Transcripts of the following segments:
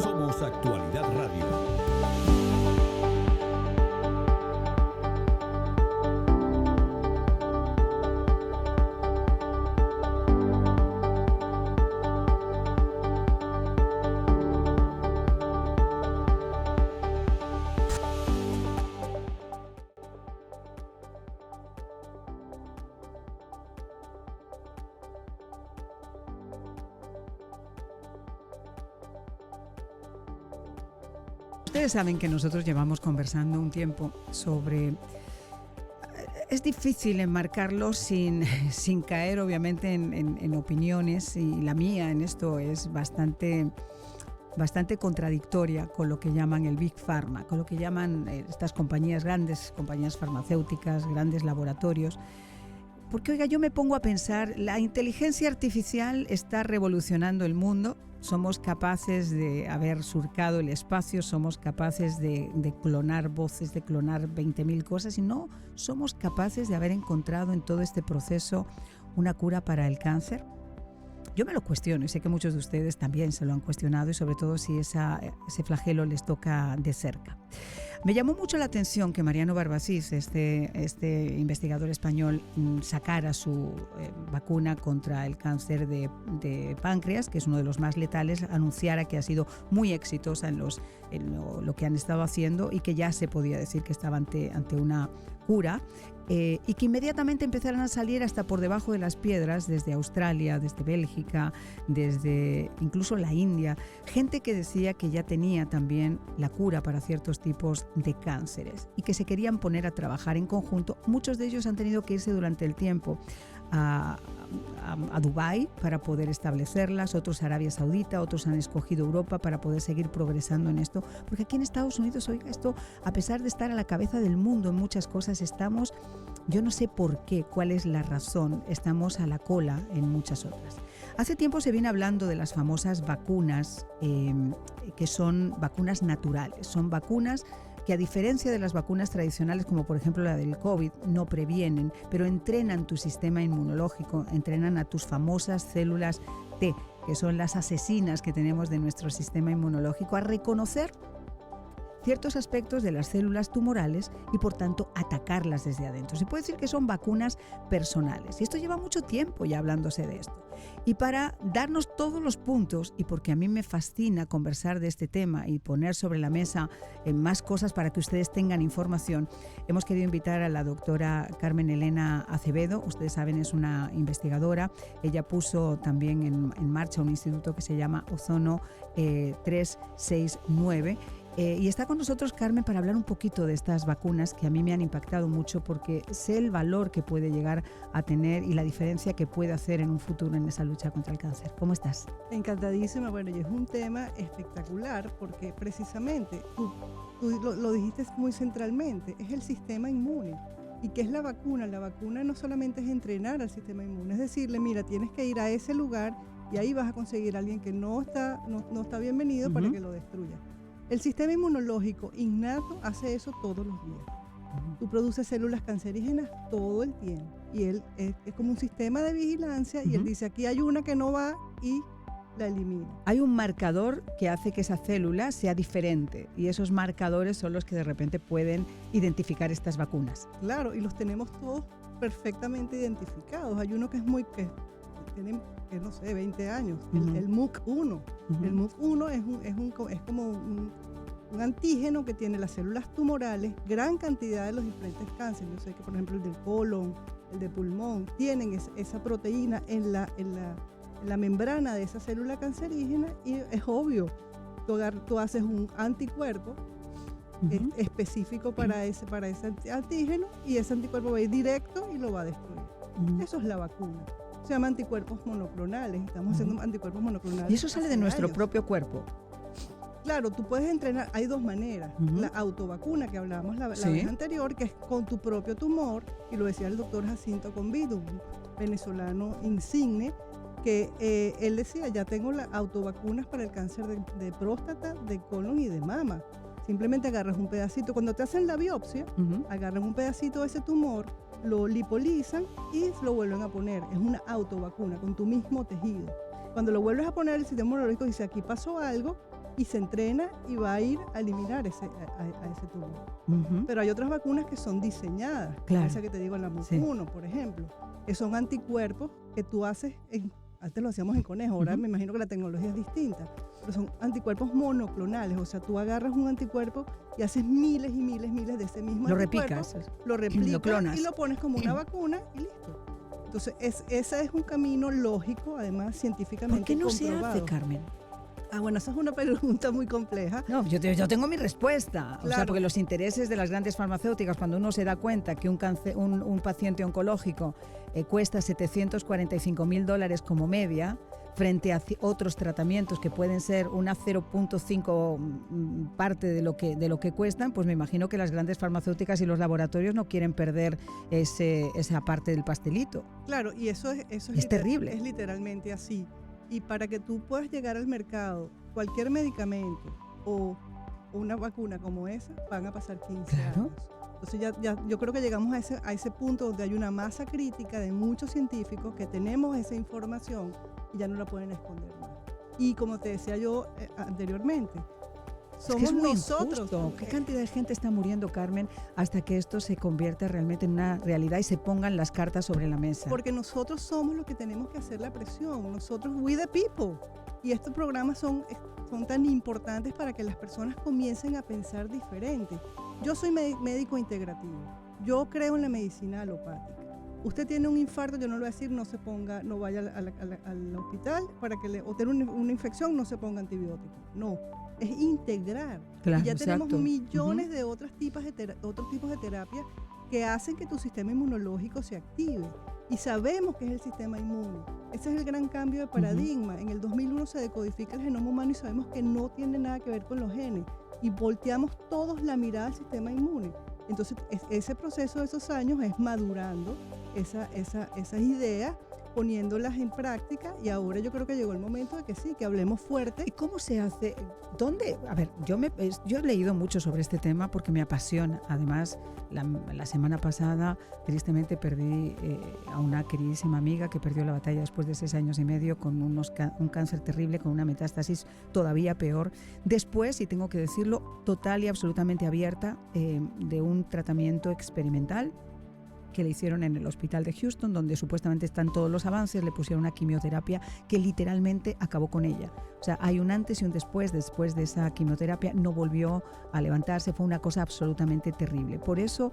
Somos Actualidad Radio. Ustedes saben que nosotros llevamos conversando un tiempo sobre... Es difícil enmarcarlo sin caer obviamente en opiniones, y la mía en esto es bastante contradictoria con lo que llaman el Big Pharma, con lo que llaman estas compañías, grandes compañías farmacéuticas, grandes laboratorios. Porque, oiga, yo me pongo a pensar, la inteligencia artificial está revolucionando el mundo. Somos capaces de haber surcado el espacio, somos capaces de clonar voces, de clonar 20.000 cosas, y no somos capaces de haber encontrado en todo este proceso una cura para el cáncer. Yo me lo cuestiono y sé que muchos de ustedes también se lo han cuestionado, y sobre todo si ese flagelo les toca de cerca. Me llamó mucho la atención que Mariano Barbacís, este investigador español, sacara su vacuna contra el cáncer de páncreas, que es uno de los más letales, anunciara que ha sido muy exitosa en lo que han estado haciendo, y que ya se podía decir que estaba ante una cura, y que inmediatamente empezaron a salir hasta por debajo de las piedras, desde Australia, desde Bélgica, desde incluso la India, gente que decía que ya tenía también la cura para ciertos tipos de cánceres y que se querían poner a trabajar en conjunto. Muchos de ellos han tenido que irse durante el tiempo a Dubái para poder establecerlas, otros a Arabia Saudita, otros han escogido Europa para poder seguir progresando en esto, porque aquí en Estados Unidos, oiga, esto, a pesar de estar a la cabeza del mundo en muchas cosas, estamos, yo no sé por qué, cuál es la razón, estamos a la cola en muchas otras. Hace tiempo se viene hablando de las famosas vacunas, que son vacunas naturales, son vacunas que, a diferencia de las vacunas tradicionales, como por ejemplo la del COVID, no previenen, pero entrenan tu sistema inmunológico, entrenan a tus famosas células T, que son las asesinas que tenemos de nuestro sistema inmunológico, a reconocer ciertos aspectos de las células tumorales y por tanto atacarlas desde adentro. Se puede decir que son vacunas personales, y esto lleva mucho tiempo ya hablándose de esto. Y para darnos todos los puntos, y porque a mí me fascina conversar de este tema y poner sobre la mesa más cosas para que ustedes tengan información, hemos querido invitar a la doctora Carmen Elena Acevedo. Ustedes saben, es una investigadora. Ella puso también en marcha un instituto que se llama Ozono 369. Y está con nosotros Carmen para hablar un poquito de estas vacunas que a mí me han impactado mucho, porque sé el valor que puede llegar a tener y la diferencia que puede hacer en un futuro en esa lucha contra el cáncer. ¿Cómo estás? Encantadísima. Bueno, y es un tema espectacular porque precisamente tú lo dijiste muy centralmente, es el sistema inmune. ¿Y qué es la vacuna? La vacuna no solamente es entrenar al sistema inmune, es decirle, mira, tienes que ir a ese lugar y ahí vas a conseguir a alguien que no está bienvenido para que lo destruya. El sistema inmunológico innato hace eso todos los días. Tú produces células cancerígenas todo el tiempo, y él es como un sistema de vigilancia, y él dice, aquí hay una que no va, y la elimina. Hay un marcador que hace que esa célula sea diferente, y esos marcadores son los que de repente pueden identificar estas vacunas. Claro, y los tenemos todos perfectamente identificados. Hay uno que tiene, no sé, 20 años, el MUC1. El MUC1 es como un antígeno que tiene las células tumorales, gran cantidad de los diferentes cánceres. Yo sé que, por ejemplo, el del colon, el de pulmón, tienen esa proteína en la membrana de esa célula cancerígena, y es obvio, tú haces un anticuerpo específico para ese antígeno, y ese anticuerpo va a ir directo y lo va a destruir. Eso es la vacuna. Se llama anticuerpos monoclonales. Estamos haciendo anticuerpos monoclonales. ¿Y eso sale de nuestro propio cuerpo? Claro, tú puedes entrenar, hay dos maneras. La autovacuna que hablábamos la vez anterior, que es con tu propio tumor, y lo decía el doctor Jacinto Convido, un venezolano insigne, que él decía, ya tengo las autovacunas para el cáncer de próstata, de colon y de mama. Simplemente agarras un pedacito, cuando te hacen la biopsia, agarran un pedacito de ese tumor, lo lipolizan y lo vuelven a poner. Es una autovacuna con tu mismo tejido. Cuando lo vuelves a poner, el sistema inmunológico dice, aquí pasó algo, y se entrena y va a ir a eliminar a ese tumor. Pero hay otras vacunas que son diseñadas, claro. esa que te digo, la MUC1, por ejemplo, que son anticuerpos que tú haces, antes lo hacíamos en conejos, ahora me imagino que la tecnología es distinta, pero son anticuerpos monoclonales, o sea, tú agarras un anticuerpo y haces miles y miles de ese mismo anticuerpo, lo replicas y lo pones como una vacuna y listo. Entonces, ese es un camino lógico, además científicamente comprobado. ¿Por qué no se hace, Carmen? Bueno, esa es una pregunta muy compleja. No, yo tengo mi respuesta. Claro. O sea, porque los intereses de las grandes farmacéuticas, cuando uno se da cuenta que un paciente oncológico cuesta $745,000 como media, frente a otros tratamientos que pueden ser una 0.5 parte de lo que cuestan, pues me imagino que las grandes farmacéuticas y los laboratorios no quieren perder esa parte del pastelito. Claro, y eso es terrible. Es literalmente así. Y para que tú puedas llegar al mercado, cualquier medicamento o una vacuna como esa, van a pasar 15 años. Entonces yo creo que llegamos a ese punto donde hay una masa crítica de muchos científicos que tenemos esa información y ya no la pueden esconder más. Y como te decía yo anteriormente, somos es muy nosotros. Injusto. ¿Qué cantidad de gente está muriendo, Carmen, hasta que esto se convierta realmente en una realidad y se pongan las cartas sobre la mesa? Porque nosotros somos los que tenemos que hacer la presión. Nosotros, we the people. Y estos programas son tan importantes para que las personas comiencen a pensar diferente. Yo soy médico integrativo. Yo creo en la medicina alopática. Usted tiene un infarto, yo no le voy a decir no vaya al hospital o tener una infección, no se ponga antibiótico. No. Es integrar. Claro, y ya tenemos exacto. millones de otros tipos de terapia que hacen que tu sistema inmunológico se active. Y sabemos que es el sistema inmune. Ese es el gran cambio de paradigma. En el 2001 se decodifica el genoma humano y sabemos que no tiene nada que ver con los genes. Y volteamos todos la mirada al sistema inmune. Entonces, ese proceso de esos años es madurando esas ideas, poniéndolas en práctica, y ahora yo creo que llegó el momento de que sí, que hablemos fuerte. ¿Y cómo se hace? ¿Dónde? A ver, yo he leído mucho sobre este tema porque me apasiona. Además, la semana pasada, tristemente, perdí a una queridísima amiga que perdió la batalla después de 6 años y medio con un cáncer terrible, con una metástasis todavía peor. Después, y tengo que decirlo, total y absolutamente abierta, de un tratamiento experimental que le hicieron en el hospital de Houston, donde supuestamente están todos los avances, le pusieron una quimioterapia que literalmente acabó con ella. O sea, hay un antes y un después de esa quimioterapia, no volvió a levantarse, fue una cosa absolutamente terrible. Por eso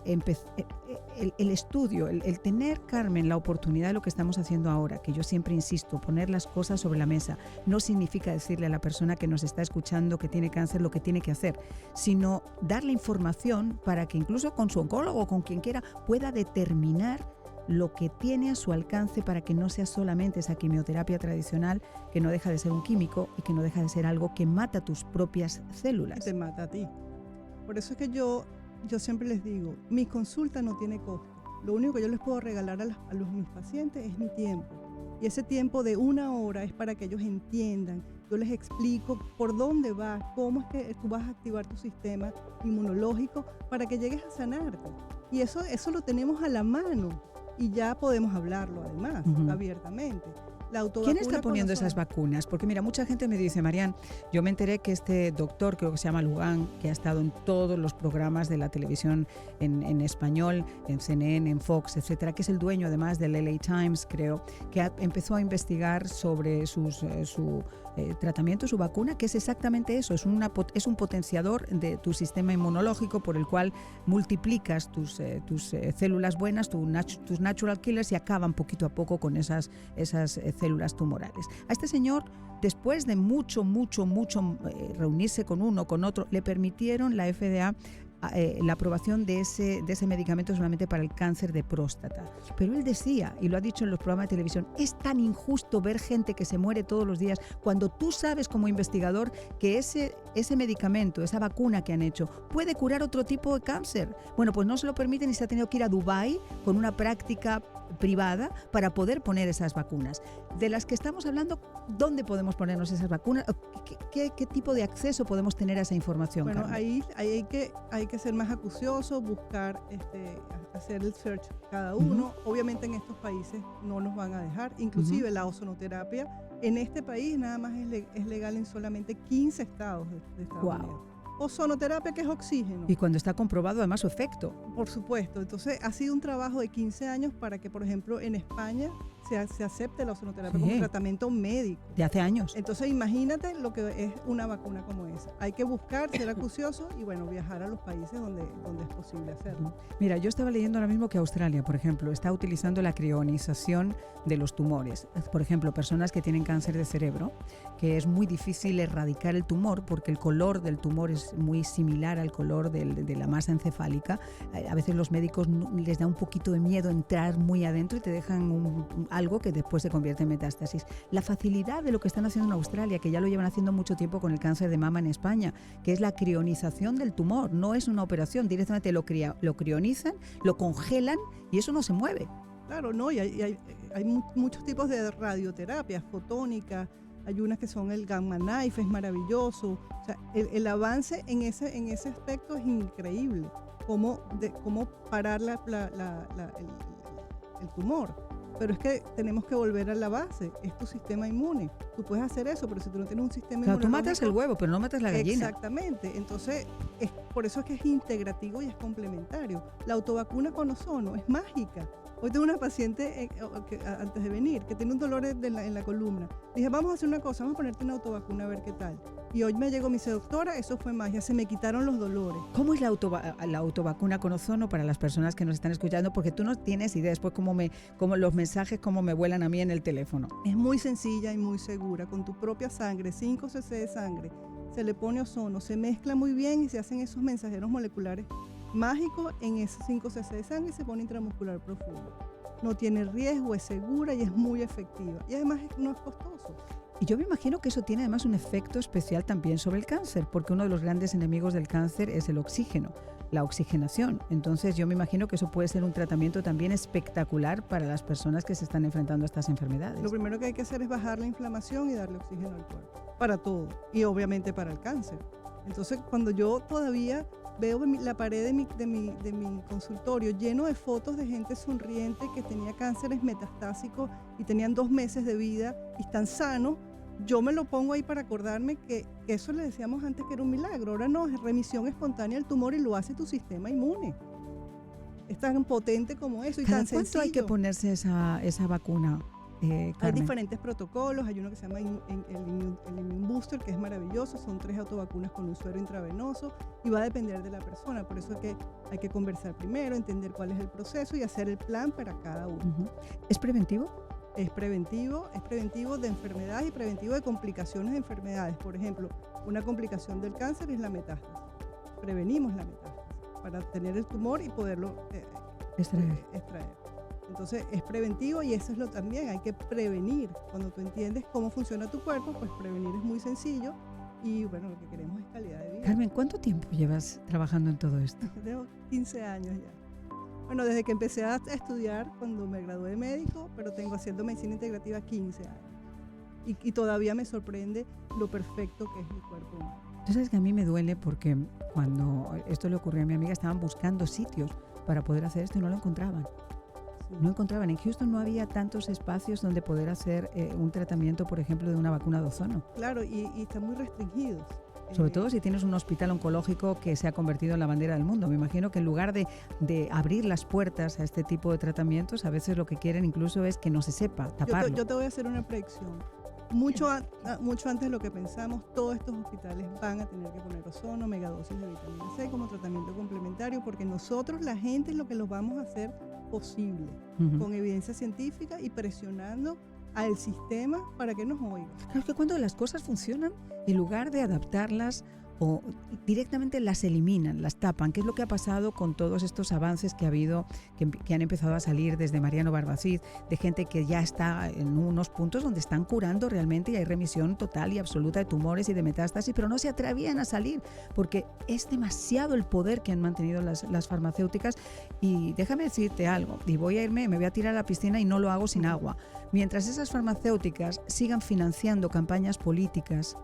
el estudio, el tener, Carmen, la oportunidad de lo que estamos haciendo ahora, que yo siempre insisto, poner las cosas sobre la mesa, no significa decirle a la persona que nos está escuchando que tiene cáncer lo que tiene que hacer, sino darle información para que incluso con su oncólogo o con quien quiera pueda determinar lo que tiene a su alcance para que no sea solamente esa quimioterapia tradicional, que no deja de ser un químico y que no deja de ser algo que mata tus propias células. Y te mata a ti. Por eso es que yo siempre les digo, mi consulta no tiene costo. Lo único que yo les puedo regalar a mis pacientes es mi tiempo. Y ese tiempo de 1 hora es para que ellos entiendan. Yo les explico por dónde vas, cómo es que tú vas a activar tu sistema inmunológico para que llegues a sanarte. Y eso lo tenemos a la mano. Y ya podemos hablarlo además, abiertamente. ¿Quién está poniendo esas vacunas? Porque mira, mucha gente me dice, Marian, yo me enteré que este doctor, creo que se llama Lugan, que ha estado en todos los programas de la televisión en español, en CNN, en Fox, etcétera, que es el dueño además del LA Times, creo, que empezó a investigar sobre su tratamiento, su vacuna, que es exactamente eso, es un potenciador de tu sistema inmunológico por el cual multiplicas tus células buenas, tus natural killers, y acaban poquito a poco con esas células tumorales. A este señor, después de mucho reunirse con uno, con otro, le permitieron la FDA la aprobación de ese medicamento solamente para el cáncer de próstata. Pero él decía, y lo ha dicho en los programas de televisión, es tan injusto ver gente que se muere todos los días cuando tú sabes como investigador que ese medicamento, esa vacuna que han hecho, puede curar otro tipo de cáncer. Bueno, pues no se lo permiten y se ha tenido que ir a Dubái con una práctica privada para poder poner esas vacunas. De las que estamos hablando, ¿dónde podemos ponernos esas vacunas? ¿Qué tipo de acceso podemos tener a esa información? Bueno, Carmen? ahí hay que ser más acucioso, buscar, hacer el search cada uno. Obviamente en estos países no nos van a dejar, inclusive la ozonoterapia En este país nada más es legal en solamente 15 estados de Estados Unidos. Ozonoterapia, que es oxígeno. Y cuando está comprobado además su efecto. Por supuesto. Entonces ha sido un trabajo de 15 años para que, por ejemplo, en España se acepte la ozonoterapia como tratamiento médico. De hace años. Entonces imagínate lo que es una vacuna como esa. Hay que buscar, ser acucioso y bueno, viajar a los países donde es posible hacerlo. Mira, yo estaba leyendo ahora mismo que Australia, por ejemplo, está utilizando la crionización de los tumores. Por ejemplo, personas que tienen cáncer de cerebro, que es muy difícil erradicar el tumor porque el color del tumor es muy similar al color de la masa encefálica. A veces los médicos les da un poquito de miedo entrar muy adentro y te dejan algo que después se convierte en metástasis. La facilidad de lo que están haciendo en Australia, que ya lo llevan haciendo mucho tiempo con el cáncer de mama en España, que es la crionización del tumor, no es una operación, directamente lo crionizan, lo congelan y eso no se mueve. Claro, no, y hay muchos tipos de radioterapias, fotónicas, hay unas que son el gamma knife, es maravilloso. O sea, el avance en ese aspecto es increíble. Cómo parar el tumor. Pero es que tenemos que volver a la base, es tu sistema inmune. Tú puedes hacer eso, pero si tú no tienes un sistema inmune. Tú matas el huevo, pero no matas la gallina. Exactamente. Entonces, por eso es que es integrativo y es complementario. La autovacuna con ozono es mágica. Hoy tengo una paciente antes de venir que tiene un dolor en la columna. Dije, vamos a hacer una cosa, vamos a ponerte una autovacuna a ver qué tal. Y hoy me llegó, me dice, doctora, eso fue magia, se me quitaron los dolores. ¿Cómo es la autovacuna con ozono para las personas que nos están escuchando? Porque tú no tienes idea después cómo los mensajes cómo me vuelan a mí en el teléfono. Es muy sencilla y muy segura. Con tu propia sangre, 5 cc de sangre, se le pone ozono, se mezcla muy bien y se hacen esos mensajeros moleculares mágicos en esos 5 cc de sangre y se pone intramuscular profundo. No tiene riesgo, es segura y es muy efectiva. Y además no es costoso. Y yo me imagino que eso tiene además un efecto especial también sobre el cáncer, porque uno de los grandes enemigos del cáncer es el oxígeno, la oxigenación. Entonces yo me imagino que eso puede ser un tratamiento también espectacular para las personas que se están enfrentando a estas enfermedades. Lo primero que hay que hacer es bajar la inflamación y darle oxígeno al cuerpo, para todo, y obviamente para el cáncer. Entonces cuando yo todavía veo la pared de mi consultorio lleno de fotos de gente sonriente que tenía cánceres metastásicos y tenían 2 meses de vida y están sanos, yo me lo pongo ahí para acordarme que eso le decíamos antes que era un milagro. Ahora no, es remisión espontánea del tumor y lo hace tu sistema inmune. Es tan potente como eso y tan sencillo. ¿Cuánto hay que ponerse esa vacuna? Hay diferentes protocolos, hay uno que se llama el Immune Booster, que es maravilloso, son 3 autovacunas con un suero intravenoso y va a depender de la persona, por eso es que hay que conversar primero, entender cuál es el proceso y hacer el plan para cada uno. ¿Es preventivo? Es preventivo de enfermedades y preventivo de complicaciones de enfermedades. Por ejemplo, una complicación del cáncer es la metástasis. Prevenimos la metástasis para tener el tumor y poderlo extraer. Entonces es preventivo y eso es lo también, hay que prevenir. Cuando tú entiendes cómo funciona tu cuerpo, pues prevenir es muy sencillo y bueno, lo que queremos es calidad de vida. Carmen, ¿cuánto tiempo llevas trabajando en todo esto? Tengo 15 años ya. Bueno, desde que empecé a estudiar cuando me gradué de médico, pero tengo haciendo medicina integrativa 15 años. Y todavía me sorprende lo perfecto que es mi cuerpo humano. Tú sabes que a mí me duele porque cuando esto le ocurrió a mi amiga estaban buscando sitios para poder hacer esto y no lo encontraban. No encontraban. En Houston no había tantos espacios donde poder hacer un tratamiento, por ejemplo, de una vacuna de ozono. Claro, y están muy restringidos. Sobre todo si tienes un hospital oncológico que se ha convertido en la bandera del mundo. Me imagino que en lugar de abrir las puertas a este tipo de tratamientos, a veces lo que quieren incluso es que no se sepa, taparlo. Yo te voy a hacer una predicción. Mucho antes de lo que pensamos, todos estos hospitales van a tener que poner ozono, megadosis de vitamina C como tratamiento complementario, porque nosotros, la gente, es lo que los vamos a hacer posible, con evidencia científica y presionando al sistema para que nos oiga. Claro que cuando las cosas funcionan, en lugar de adaptarlas o directamente las eliminan, las tapan, que es lo que ha pasado con todos estos avances que ha habido, que han empezado a salir desde Mariano Barbacid, de gente que ya está en unos puntos donde están curando realmente y hay remisión total y absoluta de tumores y de metástasis, pero no se atrevían a salir porque es demasiado el poder que han mantenido las farmacéuticas. Y déjame decirte algo, y me voy a tirar a la piscina y no lo hago sin agua. Mientras esas farmacéuticas sigan financiando campañas políticas,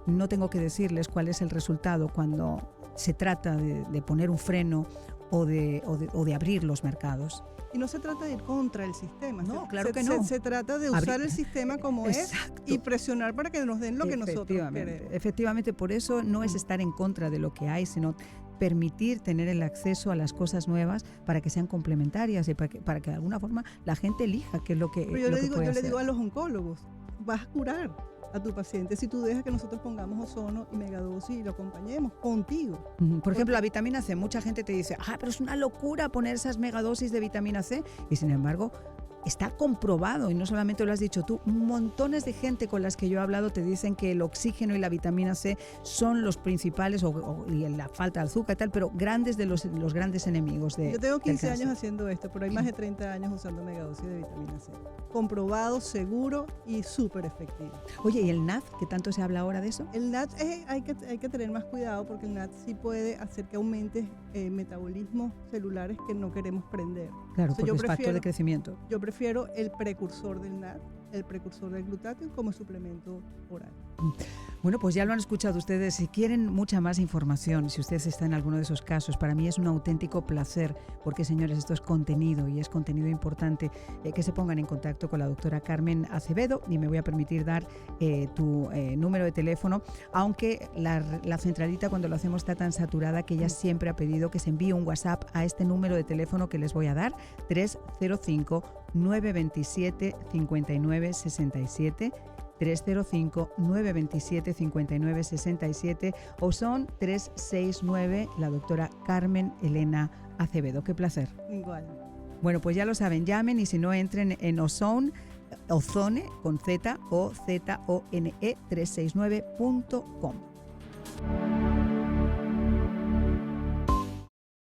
no tengo que decirles cuál es el resultado cuando se trata de poner un freno o de abrir los mercados. Y no se trata de ir contra el sistema. No, claro que no. Se trata de usar el sistema como Exacto. es y presionar para que nos den lo que nosotros queremos. Efectivamente, por eso no es estar en contra de lo que hay, sino permitir tener el acceso a las cosas nuevas para que sean complementarias y para que de alguna forma la gente elija qué es lo que Pero yo le digo hacer. a los oncólogos, vas a curar a tu paciente si tú dejas que nosotros pongamos ozono y megadosis y lo acompañemos contigo. Por ejemplo, la vitamina C, mucha gente te dice, pero es una locura poner esas megadosis de vitamina C, y sin embargo está comprobado, y no solamente lo has dicho tú, montones de gente con las que yo he hablado te dicen que el oxígeno y la vitamina C son los principales, y la falta de azúcar y tal, pero grandes de los grandes enemigos de Yo tengo 15 del cáncer. años haciendo esto, pero hay más de 30 años usando megadosis de vitamina C. Comprobado, seguro y súper efectivo. Oye, ¿y el NAD? ¿Qué tanto se habla ahora de eso? El NAD hay que tener más cuidado porque el NAD sí puede hacer que aumente metabolismos celulares que no queremos prender. Claro, Entonces, porque es factor de crecimiento. Yo prefiero el precursor del NAD, el precursor del glutatión como suplemento oral. Bueno, pues ya lo han escuchado ustedes. Si quieren mucha más información, si ustedes están en alguno de esos casos, para mí es un auténtico placer, porque señores, esto es contenido y es contenido importante, que se pongan en contacto con la doctora Carmen Acevedo, y me voy a permitir dar tu número de teléfono, aunque la centralita cuando lo hacemos está tan saturada que ella siempre ha pedido que se envíe un WhatsApp a este número de teléfono que les voy a dar, 305-927-5967, 305-927-5967, o son 369, la doctora Carmen Elena Acevedo. Qué placer. Igual. Bueno, pues ya lo saben, llamen, y si no, entren en Ozone con Z, O-Z-O-N-E 369.com.